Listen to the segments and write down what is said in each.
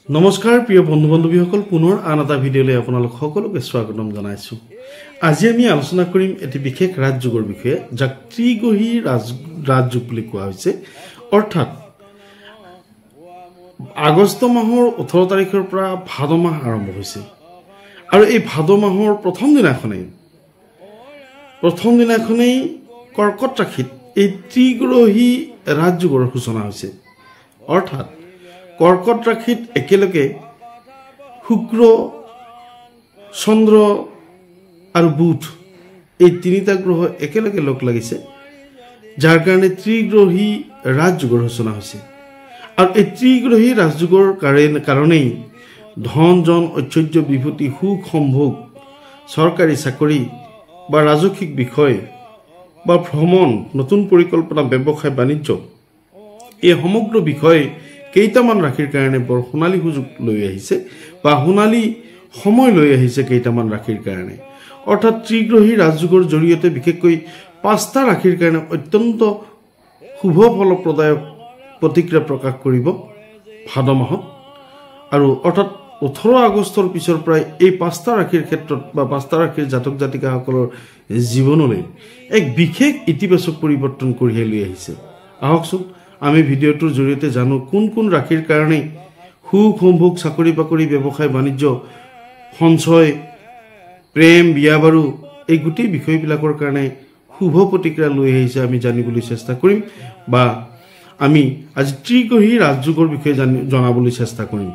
নমস্কাৰ প্ৰিয় বন্ধু বান্ধৱীসকল পুনৰ আন এটা ভিডিঅ'লৈ আপোনালোক সকলোকে স্বাগতম জনাইছো। আজি আমি আলোচনা কৰিম এটি বিশেষ ৰাজযোগৰ বিষয়ে যাক ত্ৰিগ্ৰহী ৰাজযোগ বুলি কোৱা হৈছে। অৰ্থাৎ আগষ্ট মাহৰ 18 তাৰিখৰ পৰা ভাদ মাহ আৰম্ভ হৈছে আৰু এই ভাদ মাহৰ প্ৰথম দিনাখনেই কৰ্কট ৰাশিত এই ত্ৰিগ্ৰহী ৰাজযোগৰ সূচনা হৈছে। অৰ্থাৎ কৰ্কট ৰাশিত একেলগে শুক্ৰ, চন্দ্ৰ আৰু বুধ এই তিনিটা গ্ৰহ একেলগে লগ লাগিছে, যাৰ কাৰণে ত্ৰিগ্ৰহী ৰাজযোগৰ সূচনা হৈছে। আৰু এই ত্ৰিগ্ৰহী ৰাজযোগৰ কাৰণেই ধন জন ঐশ্বৰ্য বিভূতি সুখ সম্ভোগ চৰকাৰী চাকৰি বা ৰাজসিক বিষয় বা ভ্ৰমণ নতুন পৰিকল্পনা ব্যৱসায় বাণিজ্য এই সমগ্ৰ বিষয় কেইটামান ৰাশিৰ কাৰণে বৰ সোণালী সুযোগ লৈ আহিছে বা সোণালী সময় লৈ আহিছে কেইটামান ৰাশিৰ কাৰণে। অৰ্থাৎ ত্ৰিগ্ৰহী ৰাজযোগৰ জৰিয়তে বিশেষকৈ 5টা ৰাশিৰ কাৰণে অত্যন্ত শুভ ফলপ্ৰদায়ক প্ৰতিক্ৰিয়া প্ৰকাশ কৰিব ভাদ মাহত। আৰু অৰ্থাৎ 18 আগষ্টৰ পিছৰ পৰাই এই 5টা ৰাশিৰ ক্ষেত্ৰত বা 5টা ৰাশিৰ জাতক জাতিকাসকলৰ জীৱনলৈ এক বিশেষ ইতিবাচক পৰিৱৰ্তন কঢ়িয়াই লৈ আহিছে। আহকচোন আমি ভিডিঅ'টোৰ জৰিয়তে জানো কোন কোন ৰাশিৰ কাৰণে সুখ সম্ভোগ চাকৰি বাকৰি ব্যৱসায় বাণিজ্য সঞ্চয় প্ৰেম বিয়া বাৰু এই গোটেই বিষয়বিলাকৰ কাৰণে শুভ প্ৰতিক্ৰিয়া লৈ আহিছে আমি জানিবলৈ চেষ্টা কৰিম বা আমি আজি ত্ৰিগ্ৰহী ৰাজযোগৰ বিষয়ে জনাবলৈ চেষ্টা কৰিম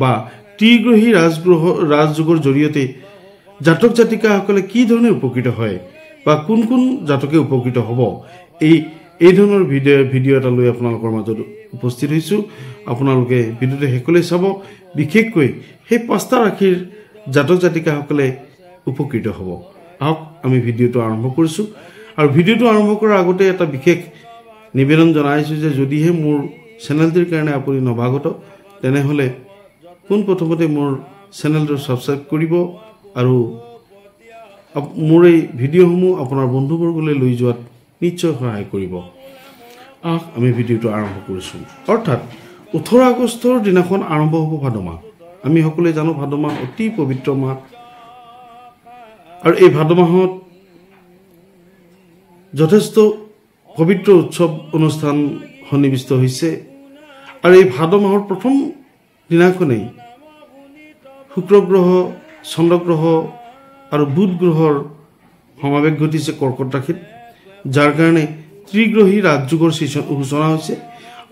বা ত্ৰিগ্ৰহী ৰাজযোগৰ জৰিয়তে জাতক জাতিকাসকলে কি ধৰণে উপকৃত হয় বা কোন কোন জাতকে উপকৃত হ'ব এই ধৰণৰ ভিডিঅ' এটা লৈ আপোনালোকৰ মাজত উপস্থিত হৈছোঁ। আপোনালোকে ভিডিঅ'টো শেষলৈ চাব, বিশেষকৈ সেই 5টা ৰাশিৰ জাতক জাতিকাসকলে উপকৃত হ'ব। আহক আমি ভিডিঅ'টো আৰম্ভ কৰিছোঁ। আৰু ভিডিঅ'টো আৰম্ভ কৰাৰ আগতে এটা বিশেষ নিবেদন জনাইছোঁ যে যদিহে মোৰ চেনেলটিৰ কাৰণে আপুনি নৱাগত তেনেহ'লে পোনপ্ৰথমতে মোৰ চেনেলটো ছাবস্ক্ৰাইব কৰিব আৰু মোৰ এই ভিডিঅ'সমূহ আপোনাৰ বন্ধুবৰ্গলৈ লৈ যোৱাত নিশ্চয় সহায় কৰিব। আমি ভিডিঅ'টো আৰম্ভ কৰিছোঁ। অৰ্থাৎ 18 আগষ্টৰ দিনাখন আৰম্ভ হ'ব ভাদ মাহ। আমি সকলোৱে জানো ভাদ মাহ অতি পবিত্ৰ মাহ আৰু এই ভাদ মাহত যথেষ্ট পবিত্ৰ উৎসৱ অনুষ্ঠান সন্নিৱিষ্ট হৈছে। আৰু এই ভাদ মাহৰ প্ৰথম দিনাখনেই শুক্ৰ গ্ৰহ, চন্দ্ৰ গ্ৰহ আৰু বুধ গ্ৰহৰ সমাৱেশ ঘটিছে কৰ্কট ৰাশিত, যাৰ কাৰণে ত্ৰিগ্ৰহী ৰাজযোগৰ সূচনা হৈছে।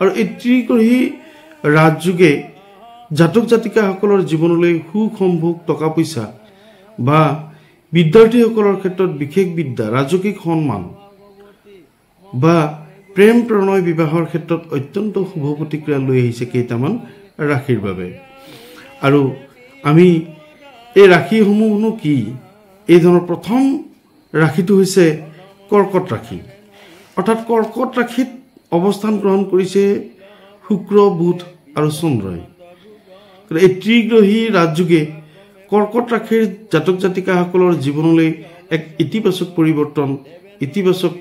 আৰু এই ত্ৰিগ্ৰহী ৰাজযোগে জাতক জাতিকাসকলৰ জীৱনলৈ সুখ সম্ভোগ টকা পইচা বা বিদ্যাৰ্থীসকলৰ ক্ষেত্ৰত বিশেষ বিদ্যা ৰাজকীয় সন্মান বা প্ৰেম প্ৰণয় বিবাহৰ ক্ষেত্ৰত অত্যন্ত শুভ প্ৰতিক্ৰিয়া লৈ আহিছে কেইটামান ৰাশিৰ বাবে। আৰু আমি এই ৰাশিসমূহনো কি? এই ধৰণৰ প্ৰথম ৰাশিটো হৈছে কৰ্কট ৰাশি। অৰ্থাৎ কৰ্কট ৰাশিত অৱস্থান গ্ৰহণ কৰিছে শুক্ৰ, বুধ আৰু চন্দ্ৰই। এই ত্ৰিগ্ৰহী ৰাজযোগে কৰ্কট ৰাশিৰ জাতক জাতিকাসকলৰ জীৱনলৈ এক ইতিবাচক পৰিৱৰ্তন, ইতিবাচক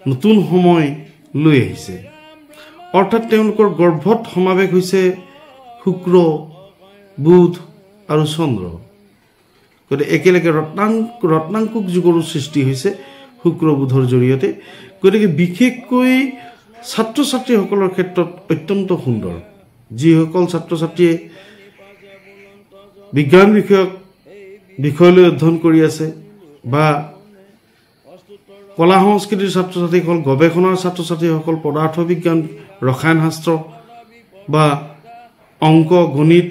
নতুন সময় লৈ আহিছে। অৰ্থাৎ তেওঁলোকৰ গৰ্ভত সমাৱেশ হৈছে শুক্ৰ, বুধ আৰু চন্দ্ৰ। গতিকে একেলগে ৰত্নাংকুক যুগৰো সৃষ্টি হৈছে শুক্ৰ বুধৰ জৰিয়তে। গতিকে বিশেষকৈ ছাত্ৰ ছাত্ৰীসকলৰ ক্ষেত্ৰত অত্যন্ত সুন্দৰ। যিসকল ছাত্ৰ ছাত্ৰীয়ে বিজ্ঞান বিষয়লৈ অধ্যয়ন কৰি আছে বা কলা সংস্কৃতিৰ ছাত্ৰ ছাত্ৰীসকল, গৱেষণাৰ ছাত্ৰ ছাত্ৰীসকল, পদাৰ্থ বিজ্ঞান, ৰসায়ন শাস্ত্ৰ বা অংক, গণিত,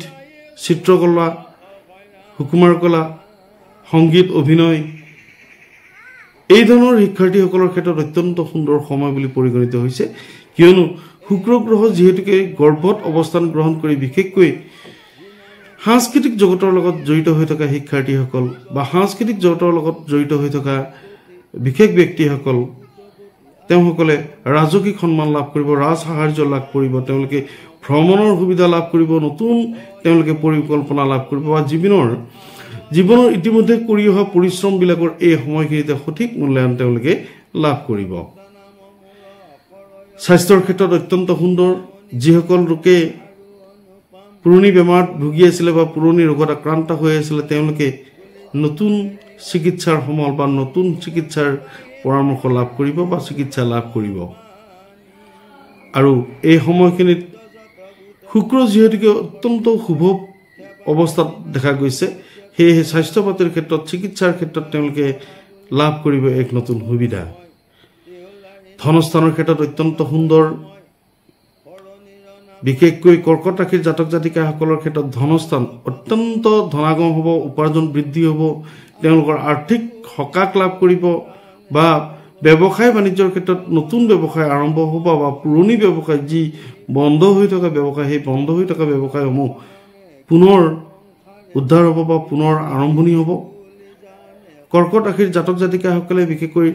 চিত্ৰকলা, সুকুমাৰ কলা, সংগীত, অভিনয় এই ধৰণৰ শিক্ষাৰ্থীসকলৰ ক্ষেত্ৰত অত্যন্ত সুন্দৰ সময় বুলি পৰিগণিত হৈছে। কিয়নো শুক্ৰ গ্ৰহ যিহেতুকে গৰ্ভত অৱস্থান গ্ৰহণ কৰি বিশেষকৈ সাংস্কৃতিক জগতৰ লগত জড়িত হৈ থকা শিক্ষাৰ্থীসকল বা সাংস্কৃতিক জগতৰ লগত জড়িত হৈ থকা বিশেষ ব্যক্তিসকল, তেওঁসকলে ৰাজকীয় সন্মান লাভ কৰিব, ৰাজ সাহাৰ্য লাভ কৰিব, তেওঁলোকে ভ্ৰমণৰ সুবিধা লাভ কৰিব, নতুন তেওঁলোকে পৰিকল্পনা লাভ কৰিব বা জীৱনৰ ইতিমধ্যে কৰি অহা পৰিশ্ৰমবিলাকৰ এই সময়খিনিতে সঠিক মূল্যায়ন তেওঁলোকে লাভ কৰিব। স্বাস্থ্যৰ ক্ষেত্ৰত অত্যন্ত সুন্দৰ। যিসকল লোকে পুৰণি বেমাৰত ভুগি আছিলে বা পুৰণি ৰোগত আক্ৰান্ত হৈ আছিলে তেওঁলোকে নতুন চিকিৎসাৰ সমল বা নতুন চিকিৎসাৰ পৰামৰ্শ লাভ কৰিব বা চিকিৎসা লাভ কৰিব। আৰু এই সময়খিনিত শুক্ৰ যিহেতুকে অত্যন্ত শুভ অৱস্থাত দেখা গৈছে, সেয়েহে স্বাস্থ্য পাতিৰ ক্ষেত্ৰত চিকিৎসাৰ ক্ষেত্ৰত তেওঁলোকে লাভ কৰিব এক নতুন সুবিধা। ধনস্থানৰ ক্ষেত্ৰত অত্যন্ত সুন্দৰ, বিশেষকৈ কৰ্কট ৰাশিৰ জাতক জাতিকাসকলৰ ক্ষেত্ৰত ধনস্থান অত্যন্ত ধনাগম হ'ব, উপাৰ্জন বৃদ্ধি হ'ব, তেওঁলোকৰ আৰ্থিক সকাহ লাভ কৰিব বা ব্যৱসায় বাণিজ্যৰ ক্ষেত্ৰত নতুন ব্যৱসায় আৰম্ভ হ'ব বা পুৰণি ব্যৱসায় যি বন্ধ হৈ থকা ব্যৱসায়, সেই বন্ধ হৈ থকা ব্যৱসায়সমূহ পুনৰ উদ্ধাৰ হ'ব বা পুনৰ আৰম্ভণি হ'ব। কৰ্কট ৰাশিৰ জাতক জাতিকাসকলে বিশেষকৈ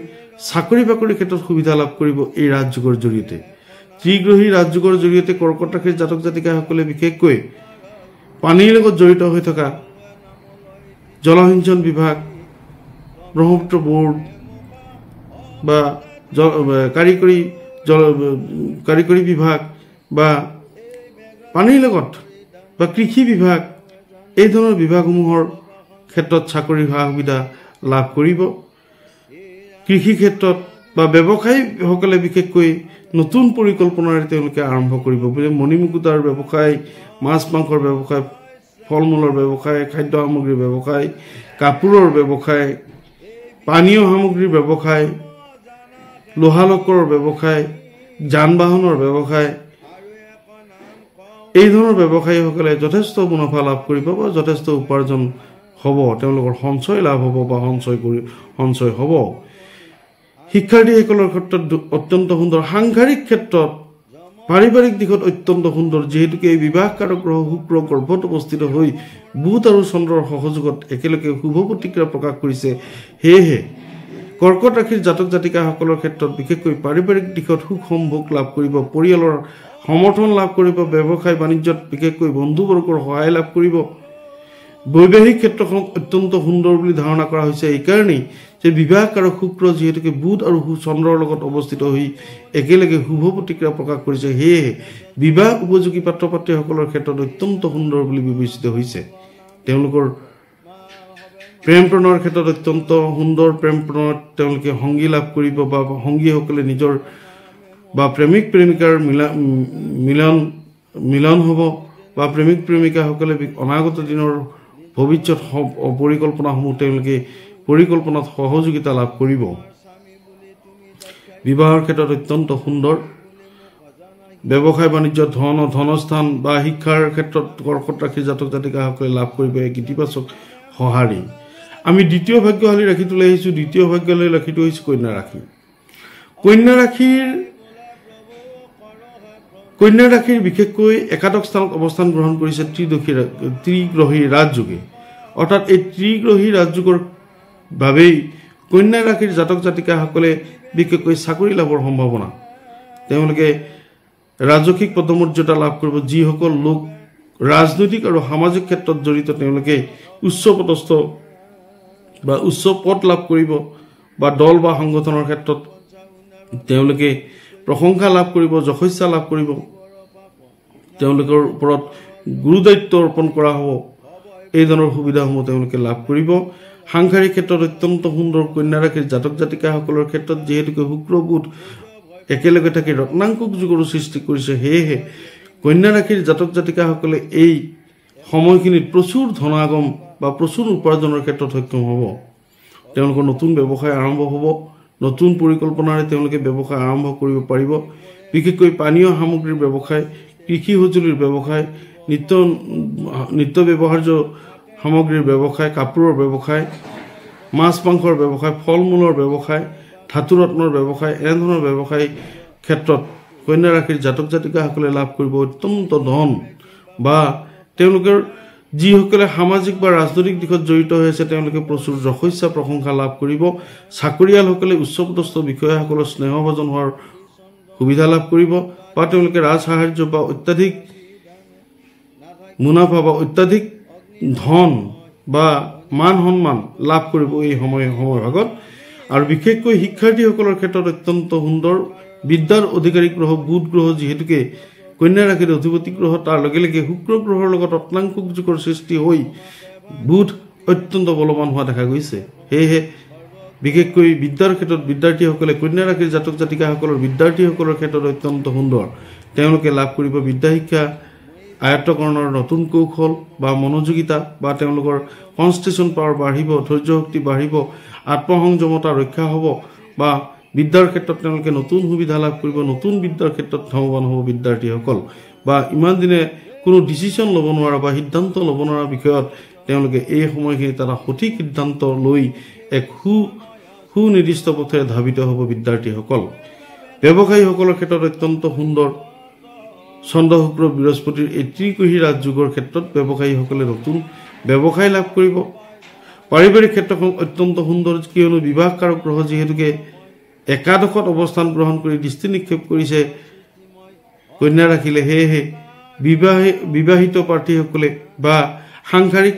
চাকৰি বাকৰিৰ ক্ষেত্ৰত সুবিধা লাভ কৰিব এই ৰাজযোগৰ জৰিয়তে। ত্ৰিগ্ৰহী ৰাজযোগৰ জৰিয়তে কৰ্কট ৰাশিৰ জাতক জাতিকাসকলে বিশেষকৈ পানীৰ লগত জড়িত হৈ থকা জলসিঞ্চন বিভাগ, ব্ৰহ্মপুত্ৰ বোৰ্ড বা কাৰিকৰী বিভাগ বা পানীৰ লগত বা কৃষি বিভাগ, এই ধৰণৰ বিভাগসমূহৰ ক্ষেত্ৰত চাকৰিৰ সা সুবিধা লাভ কৰিব। কৃষি ক্ষেত্ৰত বা ব্যৱসায়ীসকলে বিশেষকৈ নতুন পৰিকল্পনাৰে তেওঁলোকে আৰম্ভ কৰিব। মণিমুকুতাৰ ব্যৱসায়, মাছ মাংসৰ ব্যৱসায়, ফল মূলৰ ব্যৱসায়, খাদ্য সামগ্ৰীৰ ব্যৱসায়, কাপোৰৰ ব্যৱসায়, পানীয় সামগ্ৰীৰ ব্যৱসায়, লোহালকৰৰ ব্যৱসায়, যান বাহনৰ ব্যৱসায়, এই ধৰণৰ ব্যৱসায়ীসকলে যথেষ্ট মুনাফা লাভ কৰিব বা যথেষ্ট উপাৰ্জন হ'ব, তেওঁলোকৰ সঞ্চয় লাভ হ'ব বা সঞ্চয় হ'ব। শিক্ষাৰ্থীসকলৰ ক্ষেত্ৰত অত্যন্ত সুন্দৰ, সাংসাৰিক ক্ষেত্ৰত পাৰিবাৰিক দিশত অত্যন্ত সুন্দৰ, যিহেতুকে এই বিবাহকাৰক গ্ৰহ শুক্ৰ গৰ্ভত অৱস্থিত হৈ বুধ আৰু চন্দ্ৰৰ সহযোগত একেলগে শুভ প্ৰতিক্ৰিয়া প্ৰকাশ কৰিছে। সেয়েহে কৰ্কট ৰাশিৰ জাতক জাতিকাসকলৰ ক্ষেত্ৰত বিশেষকৈ পাৰিবাৰিক দিশত সুখ সম্ভোগ লাভ কৰিব, পৰিয়ালৰ সমৰ্থন লাভ কৰিব, ব্যৱসায় বাণিজ্যত বিশেষকৈ বন্ধুবৰ্গৰ সহায় লাভ কৰিব। বৈবাহিক ক্ষেত্ৰখনত অত্যন্ত সুন্দৰ বুলি ধাৰণা কৰা হৈছে এইকাৰণেই যে বিবাহকাৰক শুক্ৰ যিহেতুকে বুধ আৰু চন্দ্ৰৰ লগত অৱস্থিত হৈ একেলগে শুভ প্ৰতিক্ৰিয়া প্ৰকাশ কৰিছে, সেয়েহে বিবাহ উপযোগী পাত্ৰ পাত্ৰীসকলৰ ক্ষেত্ৰত অত্যন্ত সুন্দৰ বুলি বিবেচিত হৈছে। তেওঁলোকৰ প্ৰেম প্ৰণয়ৰ ক্ষেত্ৰত অত্যন্ত সুন্দৰ, প্ৰেম প্ৰণয়ত তেওঁলোকে সংগী লাভ কৰিব বা সংগীসকলে নিজৰ বা প্ৰেমিক প্ৰেমিকাৰ মিলন হ'ব বা প্ৰেমিক প্ৰেমিকাসকলে অনাগত দিনৰ ভৱিষ্যত পৰিকল্পনাসমূহ তেওঁলোকে পৰিকল্পনাত সহযোগিতা লাভ কৰিব। বিবাহৰ ক্ষেত্ৰত অত্যন্ত সুন্দৰ, ব্যৱসায় বাণিজ্য, ধনস্থান বা শিক্ষাৰ ক্ষেত্ৰত কৰ্কট ৰাশিৰ জাতক জাতিকাসকলে লাভ কৰিব এক ইতিবাচক সঁহাৰি। আমি দ্বিতীয় ভাগ্যশালী ৰাশিটো লৈ আহিছোঁ। দ্বিতীয় ভাগ্যশালী ৰাশিটো হৈছে কন্যা ৰাশি। কন্যা ৰাশিৰ বিশেষকৈ একাদশ স্থানত অৱস্থান গ্ৰহণ কৰিছে ত্ৰিগ্ৰহী ৰাজযোগে। অৰ্থাৎ এই ত্ৰিগ্ৰহী ৰাজযোগৰ বাবেই কন্যা ৰাশিৰ জাতক জাতিকাসকলে বিশেষকৈ চাকৰি লাভৰ সম্ভাৱনা, তেওঁলোকে ৰাজসিক পদমৰ্যাদা লাভ কৰিব। যিসকল লোক ৰাজনৈতিক আৰু সামাজিক ক্ষেত্ৰত জড়িত, তেওঁলোকে উচ্চ পদস্থ বা উচ্চ পদ লাভ কৰিব বা দল বা সংগঠনৰ ক্ষেত্ৰত তেওঁলোকে প্ৰশংসা লাভ কৰিব, যশস্যা লাভ কৰিব, তেওঁলোকৰ ওপৰত গুৰু দায়িত্ব অৰ্পণ কৰা হ'ব। এই ধৰণৰ সুবিধাসমূহ তেওঁলোকে লাভ কৰিব। সাংসাৰিক ক্ষেত্ৰত অত্যন্ত সুন্দৰ কন্যা ৰাশিৰ জাতক জাতিকাসকলৰ ক্ষেত্ৰত যিহেতুকে শুক্ৰ বুধ একেলগে থাকি ৰত্নাংকুক যুগৰো সৃষ্টি কৰিছে, সেয়েহে কন্যা ৰাশিৰ জাতক জাতিকাসকলে এই সময়খিনিত প্ৰচুৰ ধনাগম বা প্ৰচুৰ উপাৰ্জনৰ ক্ষেত্ৰত সক্ষম হ'ব। তেওঁলোকৰ নতুন ব্যৱসায় আৰম্ভ হ'ব, নতুন পৰিকল্পনাৰে তেওঁলোকে ব্যৱসায় আৰম্ভ কৰিব পাৰিব। বিশেষকৈ পানীয় সামগ্ৰীৰ ব্যৱসায়, কৃষি সঁজুলিৰ ব্যৱসায়, নিত্য ব্যৱহাৰ্য সামগ্ৰীৰ ব্যৱসায়, কাপোৰৰ ব্যৱসায়, মাছ মাংসৰ ব্যৱসায়, ফল মূলৰ ব্যৱসায়, ধাতু ৰত্নৰ ব্যৱসায়, এনেধৰণৰ ব্যৱসায় ক্ষেত্ৰত কন্যা ৰাশিৰ জাতক জাতিকাসকলে লাভ কৰিব অত্যন্ত ধন বা তেওঁলোকৰ যিসকলে সামাজিক বা ৰাজনৈতিক দিশত জড়িত হৈ আছে তেওঁলোকে প্ৰচুৰ যশস্যা প্ৰশংসা লাভ কৰিব। চাকৰিয়ালসকলে উচ্চপদস্থ বিষয়াসকলৰ স্নেহভাজন হোৱাৰ সুবিধা লাভ কৰিব বা তেওঁলোকে ৰাজ সাহাৰ্য বা অত্যাধিক মুনাফা বা অত্যাধিক ধন বা মান সন্মান লাভ কৰিব এই সময়ভাগত। আৰু বিশেষকৈ শিক্ষাৰ্থীসকলৰ ক্ষেত্ৰত অত্যন্ত সুন্দৰ, বিদ্যাৰ অধিকাৰী গ্ৰহ বুধ গ্ৰহ যিহেতুকে কন্যা ৰাশিৰ অধিপতি গ্ৰহ তাৰ লগে লগে শুক্ৰ গ্ৰহৰ লগত ৰত্নাংকুক যুগৰ সৃষ্টি হৈ বুধ অত্যন্ত বলৱান হোৱা দেখা গৈছে। সেয়েহে বিশেষকৈ বিদ্যাৰ ক্ষেত্ৰত বিদ্যাৰ্থীসকলে কন্যা ৰাশিৰ জাতক জাতিকাসকলৰ বিদ্যাৰ্থীসকলৰ ক্ষেত্ৰত অত্যন্ত সুন্দৰ। তেওঁলোকে লাভ কৰিব বিদ্যা শিক্ষা আয়ত্তকৰণৰ নতুন কৌশল বা মনোযোগিতা বা তেওঁলোকৰ কনষ্টেচন পাৱাৰ বাঢ়িব, ধৈৰ্য শক্তি বাঢ়িব, আত্মসংযমতা ৰক্ষা হ'ব বা বিদ্যাৰ ক্ষেত্ৰত তেওঁলোকে নতুন সুবিধা লাভ কৰিব, নতুন বিদ্যাৰ ক্ষেত্ৰত ধাৱমান হ'ব বিদ্যাৰ্থীসকল বা ইমান দিনে কোনো ডিচিশ্যন ল'ব নোৱাৰা বা সিদ্ধান্ত ল'ব নোৱাৰা বিষয়ত তেওঁলোকে এই সময়খিনিত এটা সঠিক সিদ্ধান্ত লৈ এক সুনিৰ্দিষ্ট পথেৰে ধাৱিত হ'ব বিদ্যাৰ্থীসকল। ব্যৱসায়ীসকলৰ ক্ষেত্ৰত অত্যন্ত সুন্দৰ। চন্দ্ৰ শুক্ৰ বৃহস্পতিৰ এই ত্ৰিকোহী ৰাজযোগৰ ক্ষেত্ৰত ব্যৱসায়ীসকলে নতুন ব্যৱসায় লাভ কৰিব। পাৰিবাৰিক ক্ষেত্ৰখন অত্যন্ত সুন্দৰ, কিয়নো বিবাহকাৰক গ্ৰহ যিহেতুকে একাদশত অৱস্থান গ্ৰহণ কৰি দৃষ্টি নিক্ষেপ কৰিছে কন্যা ৰাশিলে, সেয়েহে বিবাহিত প্ৰাৰ্থীসকলে বা সাংসাৰিক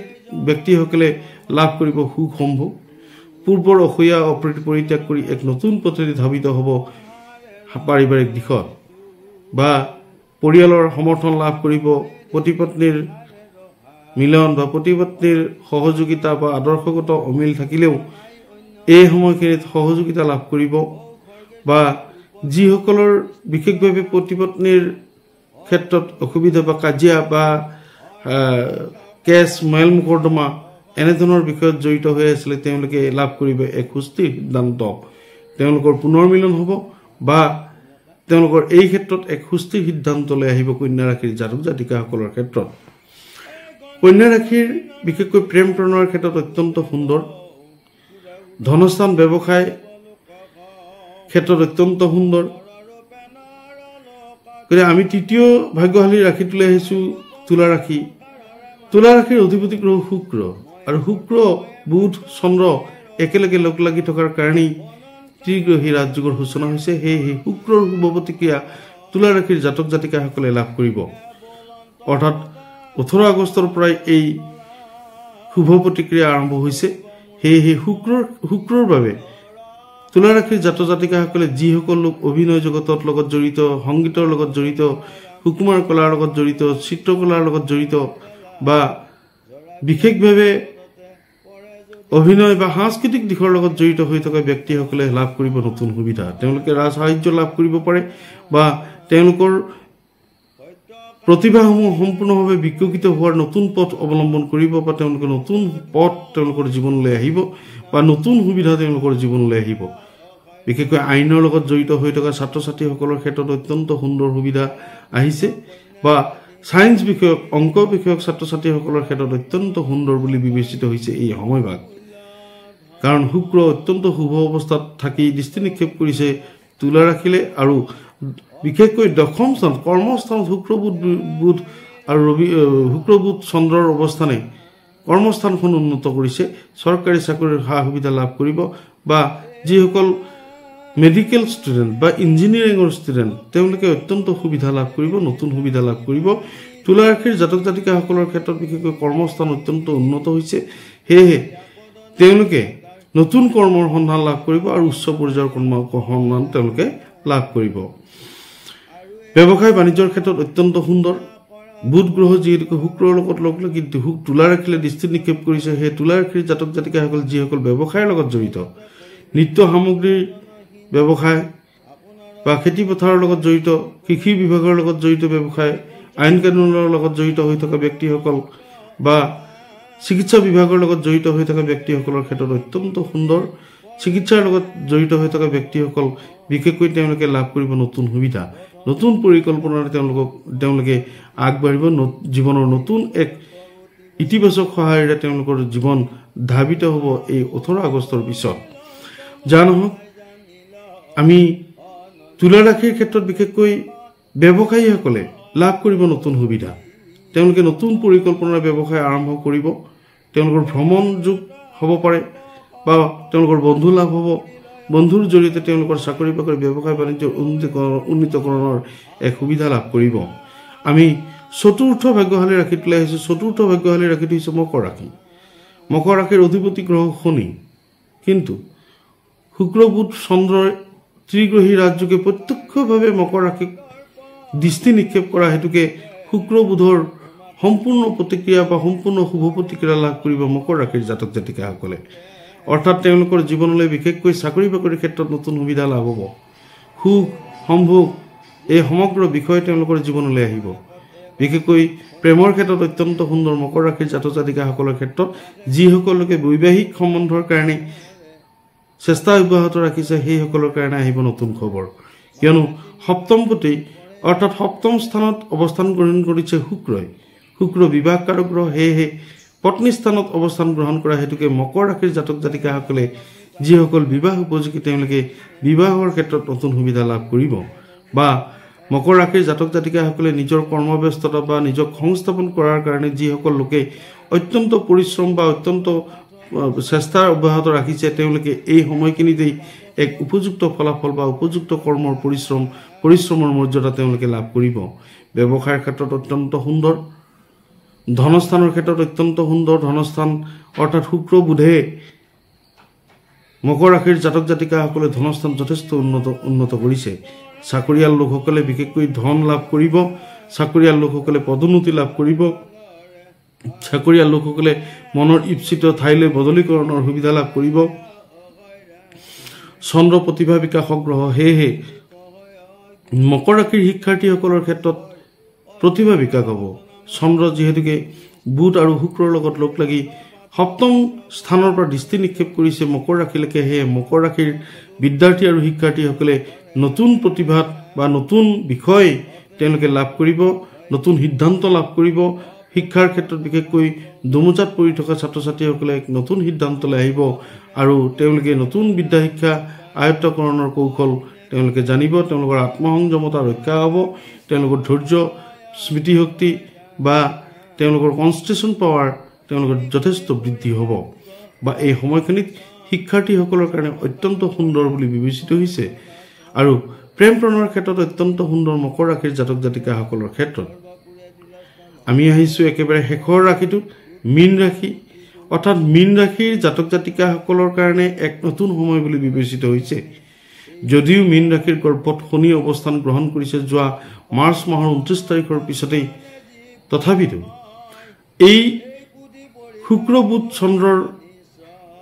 ব্যক্তিসকলে লাভ কৰিব সুখ সম্ভোগ। পূৰ্বৰ অসূয়া অপ্ৰীতি পৰিত্যাগ কৰি এক নতুন পথেৰে ধাৱিত হ'ব পাৰিবাৰিক দিশত বা পৰিয়ালৰ সমৰ্থন লাভ কৰিব। পতি পত্নীৰ মিলন বা পতি পত্নীৰ সহযোগিতা বা আদৰ্শগত অমিল থাকিলেও এই সময়খিনিত সহযোগিতা লাভ কৰিব বা যিসকলৰ বিশেষভাৱে পতি পত্নীৰ ক্ষেত্ৰত অসুবিধা বা কাজিয়া বা কেছ মেল মোকৰ্দমা এনেধৰণৰ বিষয়ত জড়িত হৈ আছিলে তেওঁলোকে লাভ কৰিব এক সুস্থিৰ সিদ্ধান্ত। তেওঁলোকৰ পুনৰ মিলন হ'ব বা তেওঁলোকৰ এই ক্ষেত্ৰত এক সুস্থিৰ সিদ্ধান্ত লৈ আহিব কন্যা ৰাশিৰ জাতক জাতিকাসকলৰ ক্ষেত্ৰত। কন্যা ৰাশিৰ বিশেষকৈ প্ৰেম প্ৰণয়ৰ ক্ষেত্ৰত অত্যন্ত সুন্দৰ। ধনস্থান ব্যৱসায় ক্ষেত্ৰত অত্যন্ত সুন্দৰ। গতিকে আমি তৃতীয় ভাগ্যশালী ৰাশিটোলৈ আহিছোঁ তুলা ৰাশি। তুলা ৰাশিৰ অধিপতি গ্ৰহ শুক্ৰ আৰু শুক্ৰ বুধ চন্দ্ৰ একেলগে লগ লাগি থকাৰ কাৰণেই ত্ৰিগ্ৰহী ৰাজযোগৰ সূচনা হৈছে। সেয়েহে শুক্ৰৰ শুভ প্ৰতিক্ৰিয়া তুলা ৰাশিৰ জাতক জাতিকাসকলে লাভ কৰিব। অৰ্থাৎ 18 আগষ্টৰ পৰাই এই শুভ প্ৰতিক্ৰিয়া আৰম্ভ হৈছে। সেয়েহে শুক্ৰৰ বাবে তুলা ৰাশিৰ জাতক জাতিকাসকলে যিসকল লোক অভিনয় জগতৰ লগত জড়িত, সংগীতৰ লগত জড়িত, সুকুমাৰ কলাৰ লগত জড়িত, চিত্ৰকলাৰ লগত জড়িত বা বিশেষভাৱে অভিনয় বা সাংস্কৃতিক দিশৰ লগত জড়িত হৈ থকা ব্যক্তিসকলে লাভ কৰিব নতুন সুবিধা। তেওঁলোকে ৰাজ সাহায্য লাভ কৰিব পাৰে বা তেওঁলোকৰ প্ৰতিভাসমূহ সম্পূৰ্ণভাৱে বিকশিত হোৱাৰ নতুন পথ অৱলম্বন কৰিব বা তেওঁলোকে নতুন পথ তেওঁলোকৰ জীৱনলৈ আহিব বা নতুন সুবিধা তেওঁলোকৰ জীৱনলৈ আহিব। বিশেষকৈ আইনৰ লগত জড়িত হৈ থকা ছাত্ৰ ছাত্ৰীসকলৰ ক্ষেত্ৰত অত্যন্ত সুন্দৰ সুবিধা আহিছে বা ছায়েন্স বিষয়ক অংক বিষয়ক ছাত্ৰ ছাত্ৰীসকলৰ ক্ষেত্ৰত অত্যন্ত সুন্দৰ বুলি বিবেচিত হৈছে এই সময়ভাগ। কাৰণ শুক্ৰ অত্যন্ত শুভ অৱস্থাত থাকি দৃষ্টি নিক্ষেপ কৰিছে তুলা ৰাশিলে আৰু বিশেষকৈ দশম স্থান কৰ্মস্থানত শুক্ৰ বুধ আৰু শুক্ৰ বুধ চন্দ্ৰৰ অৱস্থানে কৰ্মস্থানখন উন্নত কৰিছে। চৰকাৰী চাকৰিৰ সা সুবিধা লাভ কৰিব বা যিসকল মেডিকেল ষ্টুডেণ্ট বা ইঞ্জিনিয়াৰিঙৰ ষ্টুডেণ্ট তেওঁলোকে অত্যন্ত সুবিধা লাভ কৰিব, নতুন সুবিধা লাভ কৰিব। তুলা ৰাশিৰ জাতক জাতিকাসকলৰ ক্ষেত্ৰত বিশেষকৈ কৰ্মস্থান অত্যন্ত উন্নত হৈছে। সেয়েহে তেওঁলোকে নতুন কৰ্মৰ সন্ধান লাভ কৰিব আৰু উচ্চ পৰ্যায়ৰ কৰ্মৰ সন্ধান তেওঁলোকে লাভ কৰিব। ব্যৱসায় বাণিজ্যৰ ক্ষেত্ৰত অত্যন্ত সুন্দৰ। বুধ গ্ৰহ যিহেতুকে শুক্ৰৰ লগত লগ লাগি তুলা ৰাশিলে দৃষ্টি নিক্ষেপ কৰিছে, সেই তুলা ৰাশিৰ জাতক জাতিকাসকল যিসকল ব্যৱসায়ৰ লগত জড়িত, নিত্য সামগ্ৰীৰ ব্যৱসায় বা খেতি পথাৰৰ লগত জড়িত, কৃষি বিভাগৰ লগত জড়িত ব্যৱসায়, আইন কানুনৰ লগত জড়িত হৈ থকা ব্যক্তিসকল বা চিকিৎসা বিভাগৰ লগত জড়িত হৈ থকা ব্যক্তিসকলৰ ক্ষেত্ৰত অত্যন্ত সুন্দৰ। চিকিৎসাৰ লগত জড়িত হৈ থকা ব্যক্তিসকল বিশেষকৈ তেওঁলোকে লাভ কৰিব নতুন সুবিধা, নতুন পৰিকল্পনাৰে তেওঁলোকে আগবাঢ়িব। জীৱনৰ নতুন এক ইতিবাচক সহায়েৰে তেওঁলোকৰ জীৱন ধাৱিত হ'ব এই 18 আগষ্টৰ পিছত। যা নহওক, আমি তুলা ৰাশিৰ ক্ষেত্ৰত বিশেষকৈ ব্যৱসায়ীসকলে লাভ কৰিব নতুন সুবিধা। তেওঁলোকে নতুন পৰিকল্পনাৰ ব্যৱসায় আৰম্ভ কৰিব। তেওঁলোকৰ ভ্ৰমণ যোগ হ'ব পাৰে বা তেওঁলোকৰ বন্ধু লাভ হ'ব। বন্ধুৰ জৰিয়তে তেওঁলোকৰ চাকৰি বাকৰি ব্যৱসায় বাণিজ্যৰ উন্নীতকৰণৰ এক সুবিধা লাভ কৰিব। আমি চতুৰ্থ ভাগ্যশালী ৰাশিটোলৈ আহিছোঁ। চতুৰ্থ ভাগ্যশালী ৰাশিটো হৈছে মকৰ ৰাশি। মকৰ ৰাশিৰ অধিপতি গ্ৰহ শনি। কিন্তু শুক্ৰ বুধ চন্দ্ৰৰ ত্ৰিগ্ৰহী ৰাজযোগে প্ৰত্যক্ষভাৱে মকৰ ৰাশিক দৃষ্টি নিক্ষেপ কৰা হেতুকে শুক্ৰবুধৰ সম্পূৰ্ণ প্ৰতিক্ৰিয়া বা সম্পূৰ্ণ শুভ প্ৰতিক্ৰিয়া লাভ কৰিব মকৰ ৰাশিৰ জাতক জাতিকাসকলে। অৰ্থাৎ তেওঁলোকৰ জীৱনলৈ বিশেষকৈ চাকৰি বাকৰিৰ ক্ষেত্ৰত নতুন সুবিধা লাভ হ'ব, সুখ সম্ভোগ এই সমগ্ৰ বিষয় তেওঁলোকৰ জীৱনলৈ আহিব। বিশেষকৈ প্ৰেমৰ ক্ষেত্ৰত অত্যন্ত সুন্দৰ মকৰ ৰাশিৰ জাতক জাতিকাসকলৰ ক্ষেত্ৰত যিসকল লোকে বৈবাহিক সম্বন্ধৰ কাৰণে চেষ্টা অব্যাহত ৰাখিছে সেইসকলৰ কাৰণে আহিব নতুন খবৰ। কিয়নো সপ্তমপতি অৰ্থাৎ সপ্তম স্থানত অৱস্থান গ্ৰহণ কৰিছে শুক্ৰই। শুক্ৰ বিবাহকাৰক গ্ৰহ, সেয়েহে পত্নী স্থানত অৱস্থান গ্ৰহণ কৰা হেতুকে মকৰ ৰাশিৰ জাতক জাতিকাসকলে যিসকল বিবাহ উপযোগী তেওঁলোকে বিবাহৰ ক্ষেত্ৰত নতুন সুবিধা লাভ কৰিব। বা মকৰ ৰাশিৰ জাতক জাতিকাসকলে নিজৰ কৰ্মব্যস্ততা বা নিজক সংস্থাপন কৰাৰ কাৰণে যিসকল লোকে অত্যন্ত পৰিশ্ৰম বা অত্যন্ত চেষ্টা অব্যাহত ৰাখিছে তেওঁলোকে এই সময়খিনিতেই এক উপযুক্ত ফলাফল বা উপযুক্ত কৰ্মৰ পৰিশ্ৰমৰ মৰ্যাদা তেওঁলোকে লাভ কৰিব। ব্যৱসায়ৰ ক্ষেত্ৰত অত্যন্ত সুন্দৰ, ধনস্থানৰ ক্ষেত্ৰত অত্যন্ত সুন্দৰ। ধনস্থান অৰ্থাৎ শুক্ৰ বুধে মকৰ ৰাশিৰ জাতক জাতিকাসকলে ধনস্থান যথেষ্ট উন্নত কৰিছে। চাকৰিয়াল লোকসকলে বিশেষকৈ ধন লাভ কৰিব, চাকৰিয়াল লোকসকলে পদোন্নতি লাভ কৰিব, চাকৰিয়াল লোকসকলে মনৰ ইচ্ছিত ঠাইলৈ বদলীকৰণৰ সুবিধা লাভ কৰিব। চন্দ্ৰ প্ৰতিভা বিকাশক গ্ৰহ, সেয়েহে মকৰ ৰাশিৰ শিক্ষাৰ্থীসকলৰ ক্ষেত্ৰত প্ৰতিভা বিকাশ হ'ব। চন্দ্ৰ যিহেতুকে বুধ আৰু শুক্ৰৰ লগত লগ লাগি সপ্তম স্থানৰ পৰা দৃষ্টি নিক্ষেপ কৰিছে মকৰ ৰাশিলৈকে, সেয়ে মকৰ ৰাশিৰ বিদ্যাৰ্থী আৰু শিক্ষাৰ্থীসকলে নতুন প্ৰতিভাত বা নতুন বিষয় তেওঁলোকে লাভ কৰিব, নতুন সিদ্ধান্ত লাভ কৰিব। শিক্ষাৰ ক্ষেত্ৰত বিশেষকৈ দুমোজাত পৰি থকা ছাত্ৰ ছাত্ৰীসকলে এক নতুন সিদ্ধান্তলৈ আহিব আৰু তেওঁলোকে নতুন বিদ্যা শিক্ষা আয়ত্তকৰণৰ কৌশল তেওঁলোকে জানিব। তেওঁলোকৰ আত্মসংযমতা ৰক্ষা হ'ব, তেওঁলোকৰ ধৈৰ্য, স্মৃতিশক্তি বা তেওঁলোকৰ কনচেন্ট্ৰেশ্যন পাৱাৰ তেওঁলোকৰ যথেষ্ট বৃদ্ধি হ'ব। বা এই সময়খিনিত শিক্ষাৰ্থীসকলৰ কাৰণে অত্যন্ত সুন্দৰ বুলি বিবেচিত হৈছে। আৰু প্ৰেম প্ৰণৰ ক্ষেত্ৰত অত্যন্ত সুন্দৰ মকৰ ৰাশিৰ জাতক জাতিকাসকলৰ ক্ষেত্ৰত। আমি আহিছোঁ একেবাৰে শেষৰ ৰাশিটোত, মীন ৰাশি। অৰ্থাৎ মীন ৰাশিৰ জাতক জাতিকাসকলৰ কাৰণে এক নতুন সময় বুলি বিবেচিত হৈছে। যদিও মীন ৰাশিৰ গৰ্ভত শনি অৱস্থান গ্ৰহণ কৰিছে যোৱা মাৰ্চ মাহৰ 29 তাৰিখৰ পিছতেই, তথাপিতো এই শুক্ৰ বুধ চন্দ্ৰৰ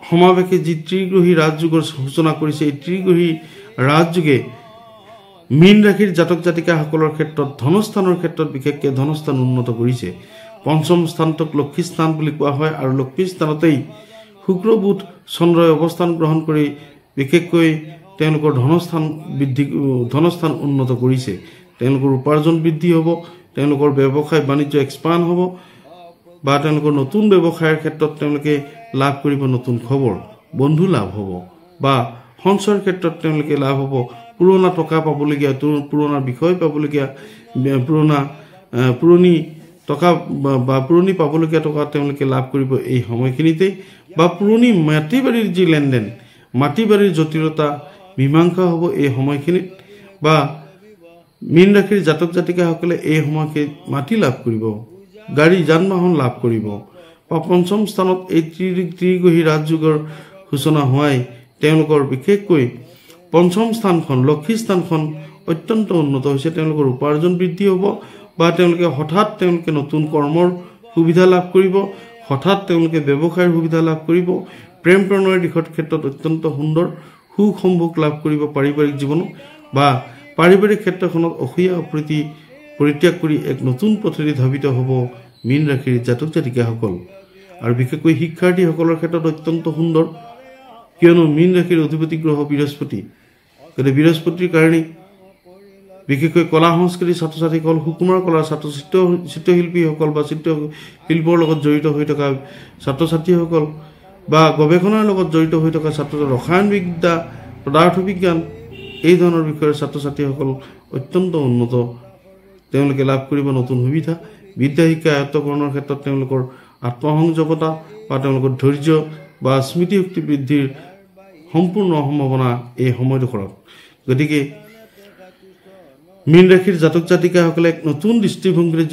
সমাৱেশে যি ত্ৰিগ্ৰহী ৰাজযোগৰ সূচনা কৰিছে, এই ত্ৰিগ্ৰহী ৰাজযোগে মীন ৰাশিৰ জাতক জাতিকাসকলৰ ক্ষেত্ৰত ধনস্থানৰ ক্ষেত্ৰত বিশেষকৈ ধনস্থান উন্নত কৰিছে। পঞ্চম স্থানটোক লক্ষী স্থান বুলি কোৱা হয় আৰু লক্ষী স্থানতেই শুক্ৰ বুধ চন্দ্ৰই অৱস্থান গ্ৰহণ কৰি বিশেষকৈ তেওঁলোকৰ ধনস্থান উন্নত কৰিছে। তেওঁলোকৰ উপাৰ্জন বৃদ্ধি হ'ব, তেওঁলোকৰ ব্যৱসায় বাণিজ্য এক্সপাণ্ড হ'ব বা তেওঁলোকৰ নতুন ব্যৱসায়ৰ ক্ষেত্ৰত তেওঁলোকে লাভ কৰিব নতুন খবৰ, বন্ধু লাভ হ'ব বা সঞ্চয়ৰ ক্ষেত্ৰত তেওঁলোকে লাভ হ'ব। পুৰণা টকা পাবলগীয়া, পুৰণা বিষয় পাবলগীয়া, পুৰণি টকা বা পুৰণি পাবলগীয়া টকা তেওঁলোকে লাভ কৰিব এই সময়খিনিতেই। বা পুৰণি মাটি বাৰীৰ যি লেনদেন, মাটি বাৰীৰ জটিলতা মীমাংসা হ'ব এই সময়খিনিত। বা মীন ৰাশিৰ জাতক জাতিকাসকলে এই সময়খিনিত মাটি লাভ কৰিব, গাড়ী যান বাহন লাভ কৰিব। বা পঞ্চম স্থানত এই ত্ৰিগ্ৰহী ৰাজযোগৰ সূচনা হোৱাই তেওঁলোকৰ বিশেষকৈ পঞ্চম স্থানখন লক্ষী স্থানখন অত্যন্ত উন্নত হৈছে। তেওঁলোকৰ উপাৰ্জন বৃদ্ধি হ'ব বা হঠাৎ তেওঁলোকে নতুন কৰ্মৰ সুবিধা লাভ কৰিব, হঠাৎ তেওঁলোকে ব্যৱসায়ৰ সুবিধা লাভ কৰিব। প্ৰেম প্ৰণয়ৰ দিশৰ ক্ষেত্ৰত অত্যন্ত সুন্দৰ সুখ সম্ভোগ লাভ কৰিব পাৰিবাৰিক জীৱনত। বা পাৰিবাৰিক ক্ষেত্ৰখনত অসূয়া অপ্ৰীতি পৰিত্যাগ কৰি এক নতুন পথেৰে ধাৱিত হ'ব মীন ৰাশিৰ জাতক জাতিকাসকল। আৰু বিশেষকৈ শিক্ষাৰ্থীসকলৰ ক্ষেত্ৰত অত্যন্ত সুন্দৰ, কিয়নো মীন ৰাশিৰ অধিপতি গ্ৰহ বৃহস্পতি। গতিকে বৃহস্পতিৰ কাৰণে বিশেষকৈ কলা সংস্কৃতিৰ ছাত্ৰ ছাত্ৰীসকল, সুকুমাৰ কলাৰ চিত্ৰশিল্পীসকল বা চিত্ৰশিল্পৰ লগত জড়িত হৈ থকা ছাত্ৰ ছাত্ৰীসকল বা গৱেষণাৰ লগত জড়িত হৈ থকা ৰসায়ন বিদ্যা, পদাৰ্থ বিজ্ঞান এই ধৰণৰ বিষয়ৰ ছাত্ৰ ছাত্ৰীসকল অত্যন্ত উন্নত তেওঁলোকে লাভ কৰিব নতুন সুবিধা। বিদ্যা শিক্ষা আয়ত্তকৰণৰ ক্ষেত্ৰত তেওঁলোকৰ আত্মসংযমতা বা তেওঁলোকৰ ধৈৰ্য বা স্মৃতিশক্তি বৃদ্ধিৰ সম্পূৰ্ণ সম্ভাৱনা এই সময়ডোখৰত। গতিকে মীন ৰাশিৰ জাতক জাতিকাসকলে এক নতুন দৃষ্টিভংগীৰে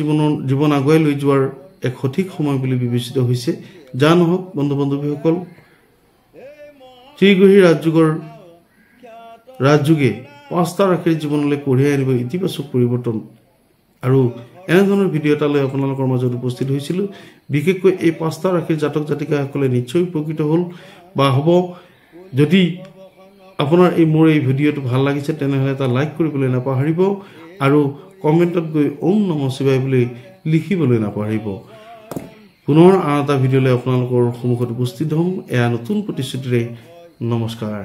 জীৱন আগুৱাই লৈ যোৱাৰ এক সঠিক সময় বুলি বিবেচিত হৈছে। যা নহওক বন্ধু বান্ধৱীসকল, ত্ৰিগ্ৰহী ৰাজযোগে 5টা ৰাশিৰ জীৱনলৈ কঢ়িয়াই আনিব ইতিবাচক পৰিৱৰ্তন আৰু এনেধৰণৰ ভিডিঅ' এটা লৈ আপোনালোকৰ মাজত উপস্থিত হৈছিলোঁ বিশেষকৈ এই 5টা ৰাশিৰ জাতক জাতিকাসকলে নিশ্চয় উপকৃত হ'ল বা হ'ব যদি আপোনাৰ মোৰ এই ভিডিঅ'টো ভাল লাগিছে তেনেহ'লে এটা লাইক কৰিবলৈ নাপাহৰিব আৰু কমেণ্টত গৈ ওম নমঃ শিৱায় বুলি লিখিবলৈ নাপাহৰিব পুনৰ আন এটা ভিডিঅ'লৈ আপোনালোকৰ সন্মুখত উপস্থিত হ'ম এয়া নতুন প্ৰতিশ্ৰুতিৰে নমস্কাৰ